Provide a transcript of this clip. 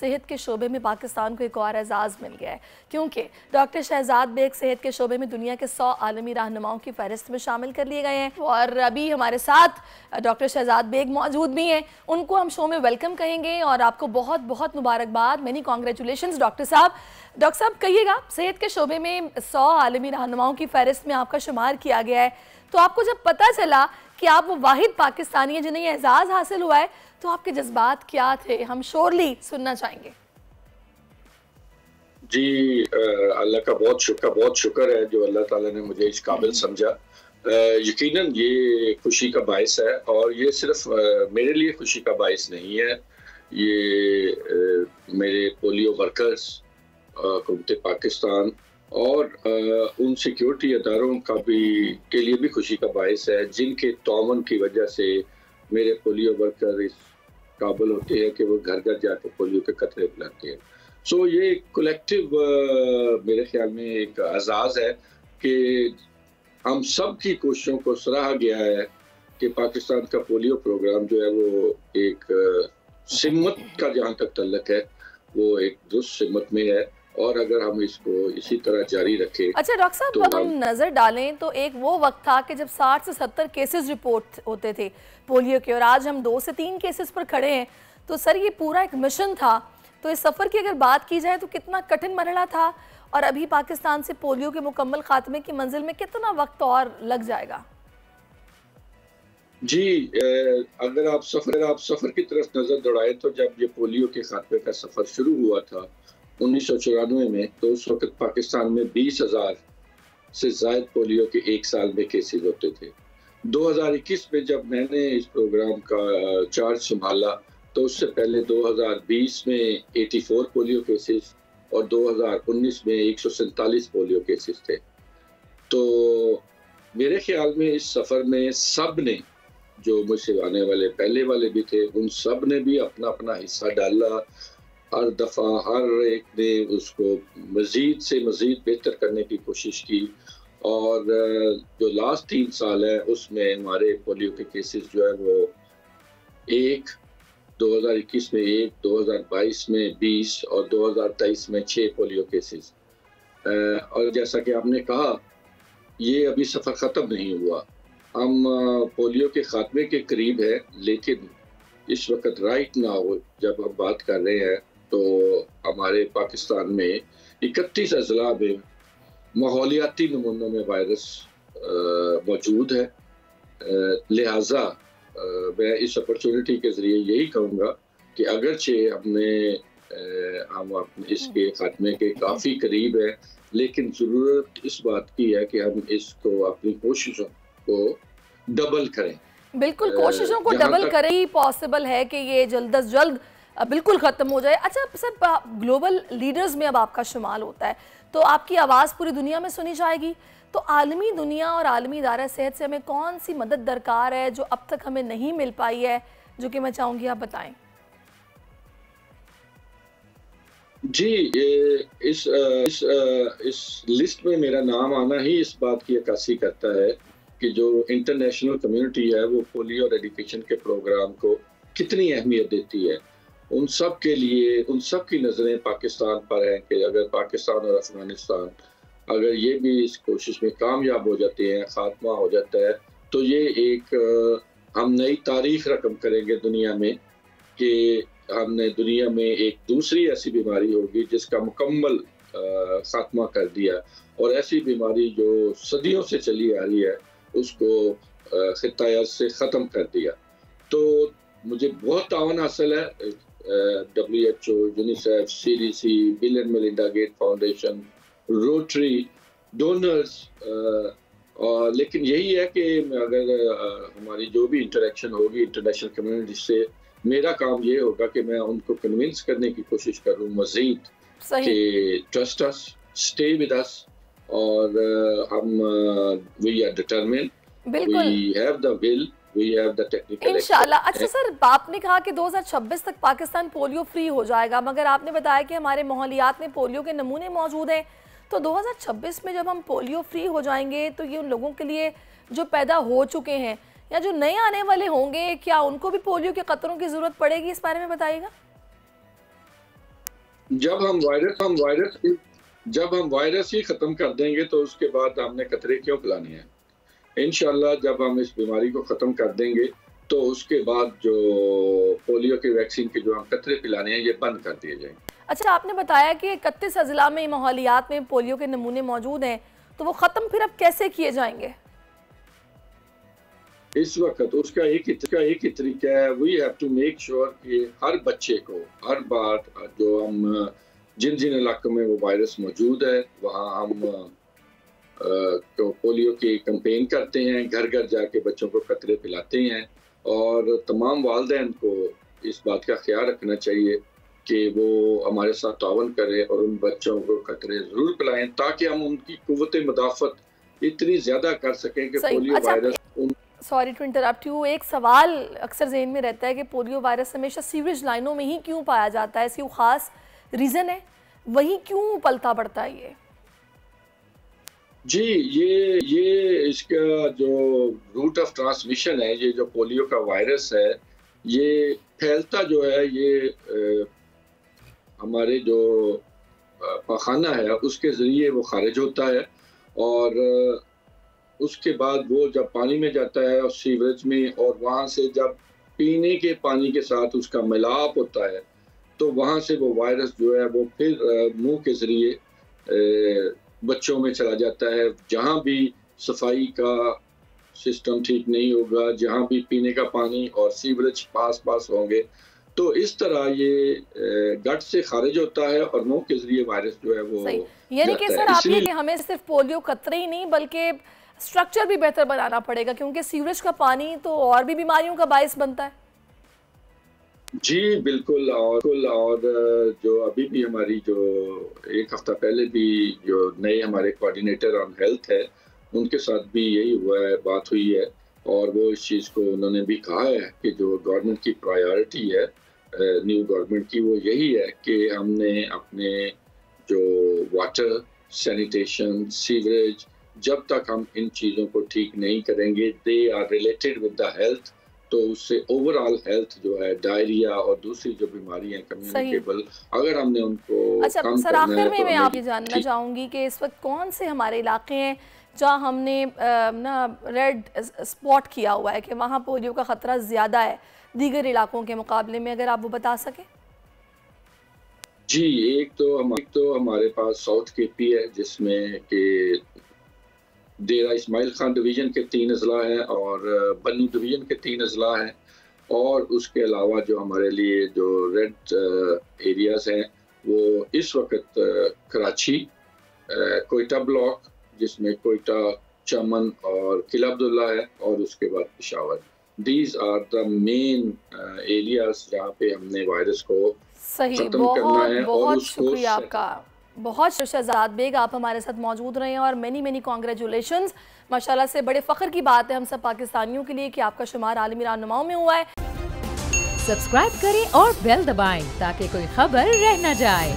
صحت کے شعبے میں پاکستان کو ایک اور اعزاز مل گیا ہے، کیونکہ ڈاکٹر شہزاد بیگ صحت کے شعبے میں دنیا کے 100 عالمی رہنماؤں کی فہرست میں شامل کر لیے گئے ہیں، اور ابھی ہمارے ساتھ ڈاکٹر شہزاد بیگ موجود بھی ہیں، ان کو ہم شو میں ویلکم کہیں گے اور آپ کو بہت بہت مبارکباد، مینی کانگریچولیشنز ڈاکٹر صاحب۔ ڈاکٹر صاحب کہیے گا، صحت کے شعبے میں 100 عالمی رہنماؤں کی فہرست میں آپ کا شمار کیا گیا ہے، تو آپ کو جب پتہ چلا کہ آپ وہ واحد پاکستانی ہیں جنہیں یہ اعزاز حاصل ہوا ہے، تو آپ کے جذبات کیا تھے؟ ہم شورلی سننا چاہیں گے۔ جی اللہ کا بہت شکر ہے جو اللہ تعالیٰ نے مجھے اس قابل سمجھا۔ یقیناً یہ خوشی کا باعث ہے، اور یہ صرف میرے لیے خوشی کا باعث نہیں ہے، یہ میرے پولیو ورکرز، حکومت پاکستان اور ان سیکیورٹی اداروں کے لیے بھی خوشی کا باعث ہے، جن کے تعاون کی وجہ سے میرے پولیو ورکر اس قابل ہوتے ہیں کہ وہ گھر گھر جا کے پولیو کے قطرے پلاتے ہیں۔ سو یہ ایک کولیکٹیو میرے خیال میں ایک اعزاز ہے کہ ہم سب کی کوششوں کو سراہا گیا ہے کہ پاکستان کا پولیو پروگرام جو ہے وہ ایک سمت کا جہاں تک تعلق ہے وہ ایک درست سمت میں ہے، اور اگر ہم اس کو اسی طرح جاری رکھیں۔ اچھا ڈاکٹر صاحب، اب ہم نظر ڈالیں تو ایک وہ وقت تھا کہ جب 60 سے 70 کیسز رپورٹ ہوتے تھے پولیو کے، اور آج ہم 2 سے 3 کیسز پر کھڑے ہیں، تو سر یہ پورا ایک مشن تھا، تو اس سفر کی اگر بات کی جائے تو کتنا کٹھن مرحلہ تھا، اور ابھی پاکستان سے پولیو کے مکمل خاتمے کی منزل میں کتنا وقت اور لگ جائے گا؟ جی اگر آپ سفر کی طرف نظر دوڑائیں تو جب یہ پولیو کے خاتمے کا سفر شروع ہوا تھا 1994 میں، تو اس وقت پاکستان میں 20,000 سے زائد پولیو کے ایک سال میں کیسز ہوتے تھے۔ 2021 میں جب میں نے اس پروگرام کا چارج سنبھالا تو اس سے پہلے 2020 میں 84 پولیو کیسز اور 2019 میں 147 پولیو کیسز تھے۔ تو میرے خیال میں اس سفر میں سب نے، جو مجھ سے آنے والے پہلے والے بھی تھے، ان سب نے بھی اپنا اپنا حصہ ڈالا، ہر دفعہ ہر ایک نے اس کو مزید سے مزید بہتر کرنے کی کوشش کی، اور جو لاسٹ 3 سال ہے اس میں ہمارے پولیو کے کیسز جو ہے وہ 2021 میں 1، 2022 میں 20 اور 2023 میں 6 پولیو کیسز۔ اور جیسا کہ آپ نے کہا، یہ ابھی سفر ختم نہیں ہوا، ہم پولیو کے خاتمے کے قریب ہے، لیکن اس وقت رائٹ ناؤ جب ہم بات کر رہے ہیں تو ہمارے پاکستان میں 31 اضلاع میں ماحولیاتی نمونوں میں وائرس موجود ہے۔ لہٰذا میں اس اپرچونٹی کے ذریعے یہی کہوں گا کہ اگرچہ ہم اس کے خاتمے کے کافی قریب ہیں، لیکن ضرورت اس بات کی ہے کہ ہم اس کو اپنی کوششوں کو ڈبل کریں۔ بالکل کوششوں کو ڈبل کریں ہی پاسبل ہے کہ یہ جلد از جلد بالکل ختم ہو جائے۔ اچھا سر، گلوبل لیڈرز میں اب آپ کا شمال ہوتا ہے تو آپ کی آواز پوری دنیا میں سنی جائے گی، تو عالمی دنیا اور عالمی ادارہ صحت سے ہمیں کون سی مدد درکار ہے جو اب تک ہمیں نہیں مل پائی ہے، جو کہ میں چاہوں گی آپ بتائیں۔ جی اس لسٹ میں میرا نام آنا ہی اس بات کی عکاسی کرتا ہے کہ جو انٹرنیشنل کمیونٹی ہے وہ پولیو اور ایڈوکیشن کے پروگرام کو کتنی اہمیت دیتی ہے۔ ان سب کے لیے، ان سب کی نظریں پاکستان پر ہیں کہ اگر پاکستان اور افغانستان اگر یہ بھی اس کوشش میں کامیاب ہو جاتے ہیں، خاتمہ ہو جاتا ہے، تو یہ ایک ہم نئی تاریخ رقم کریں گے دنیا میں، کہ ہم نے دنیا میں ایک دوسری ایسی بیماری ہوگی جس کا مکمل خاتمہ کر دیا، اور ایسی بیماری جو صدیوں سے چلی آ رہی ہے اس کو خطہ ارض سے ختم کر دیا۔ تو مجھے بہت تعاون حاصل ہے WHO، UNICEF, CDC، Bill and Melinda Gates foundation, Rotary, donors, لیکن یہی ہے کہ اگر ہماری جو بھی انٹریکشن ہوگی انٹرنیشنل کمیونٹی سے، میرا کام یہ ہوگا کہ میں ان کو کنونس کرنے کی کوشش کروں مزید کہ trust us, stay with us, اور ہم we are determined, we have the will, we have the technical انشاءاللہ۔ اچھا سر، آپ نے کہا کہ 2026 تک پاکستان پولیو فری ہو جائے گا، مگر آپ نے بتایا کہ ہمارے ماحولیات میں پولیو کے نمونے موجود ہیں، تو 2026 میں جب ہم پولیو فری ہو جائیں گے تو یہ ان لوگوں کے لیے جو پیدا ہو چکے ہیں یا جو نئے آنے والے ہوں گے، کیا ان کو بھی پولیو کے قطروں کی ضرورت پڑے گی؟ اس بارے میں بتائیے گا۔ جب ہم وائرس ہی ختم کر دیں گے تو اس کے بعد ہم نے قطرے کیوں پلانے ہیں؟ انشاءاللہ جب ہم اس بیماری کو ختم کر دیں گے تو اس کے بعد جو پولیو کے ویکسین کے جو ہم قطرے پلانے ہیں یہ بند کر دیے جائیں گے۔ اچھا، آپ نے بتایا کہ 31 اضلاع میں ماحولیات میں پولیو کے نمونے موجود ہیں، تو وہ ختم پھر اب کیسے کیے جائیں گے؟ اس وقت اس کا ایک ہی طریقہ ہے، we have to make sure کہ ہر بچے کو ہر بار جو ہم جن علاقوں میں وہ وائرس موجود ہے وہاں ہم پولیو کی کمپین کرتے ہیں، گھر گھر جا کے بچوں کو قطرے پلاتے ہیں، اور تمام والدین کو اس بات کا خیال رکھنا چاہیے کہ وہ ہمارے ساتھ تعاون کریں اور ان بچوں کو قطرے ضرور پلائیں تاکہ ہم ان کی قوت مدافعت اتنی زیادہ کر سکیں کہ polio virus sorry to interrupt you, ایک سوال اکثر ذہن میں رہتا ہے کہ پولیو وائرس ہمیشہ سیوریج لائنوں میں ہی کیوں پایا جاتا ہے؟ اس کی خاص ریزن ہے؟ وہی کیوں پلتا پڑتا ہے یہ؟ جی، یہ اس کا جو روٹ آف ٹرانسمیشن ہے، یہ جو پولیو کا وائرس ہے یہ پھیلتا جو ہے یہ ہمارے جو پاخانہ ہے اس کے ذریعے وہ خارج ہوتا ہے، اور اس کے بعد وہ جب پانی میں جاتا ہے اور سیوریج میں، اور وہاں سے جب پینے کے پانی کے ساتھ اس کا ملاپ ہوتا ہے تو وہاں سے وہ وائرس جو ہے وہ پھر منہ کے ذریعے بچوں میں چلا جاتا ہے۔ جہاں بھی صفائی کا سسٹم ٹھیک نہیں ہوگا، جہاں بھی پینے کا پانی اور سیوریج پاس ہوں گے تو اس طرح یہ گٹ سے خارج ہوتا ہے اور منہ کے ذریعے وائرس جو ہے وہ یعنی کہ سر آپ یہ کہ ہمیں صرف پولیو قطرے ہی نہیں بلکہ سٹرکچر بھی بہتر بنانا پڑے گا، کیونکہ سیوریج کا پانی تو اور بھی بیماریوں کا باعث بنتا ہے۔ جی بالکل، اور جو ابھی بھی ہماری جو ایک ہفتہ پہلے بھی جو نئے ہمارے کوارڈینیٹر آن ہیلتھ ہے ان کے ساتھ بھی یہی ہوا ہے، بات ہوئی ہے، اور وہ اس چیز کو انہوں نے بھی کہا ہے کہ جو گورنمنٹ کی پرائیورٹی ہے نیو گورنمنٹ کی وہ یہی ہے کہ ہم نے اپنے جو واٹر، سینیٹیشن، سیوریج، جب تک ہم ان چیزوں کو ٹھیک نہیں کریں گے they are related with the health, تو اس سے اوور آل ہیلتھ جو ہے ڈائریا اور دوسری جو بیماری ہیں کمیونیکیبل، اگر ہم نے ان کو کم سر کرنا ہے آخر میں آپ یہ جاننا چاہوں گی کہ اس وقت کون سے ہمارے علاقے ہیں جہاں ہم نے ریڈ اسپاٹ کیا ہوا ہے کہ وہاں پولیو کا خطرہ زیادہ ہے دیگر علاقوں کے مقابلے میں، اگر آپ وہ بتا سکیں؟ جی، ایک تو ہمارے پاس ساؤتھ کے پی ہے جس میں کہ ڈیرہ اسماعیل خان ڈویژن کے 3 اضلاع ہیں اور بنو ڈویژن کے 3 اضلاع ہیں، اور اس کے علاوہ جو ہمارے لیے جو ریڈ ایریاز ہیں وہ اس وقت کراچی، کوئٹہ بلاک جس میں کوئٹہ، چمن اور قلعہ عبداللہ ہے، اور اس کے بعد Peshawar. These are the main areas جہاں پہ ہم نے وائرس کو ختم کرنا ہے، اور اس کو شکریہ آپ کا بہت۔ شہزاد بیگ آپ ہمارے ساتھ موجود رہے ہیں، اور مینی کانگریچولیشنز، ماشاءاللہ سے بڑے فخر کی بات ہے ہم سب پاکستانیوں کے لیے کہ آپ کا شمار عالمی رہنماؤں میں ہوا ہے۔ سبسکرائب کریں اور بیل دبائیں تاکہ کوئی خبر رہ نہ جائے۔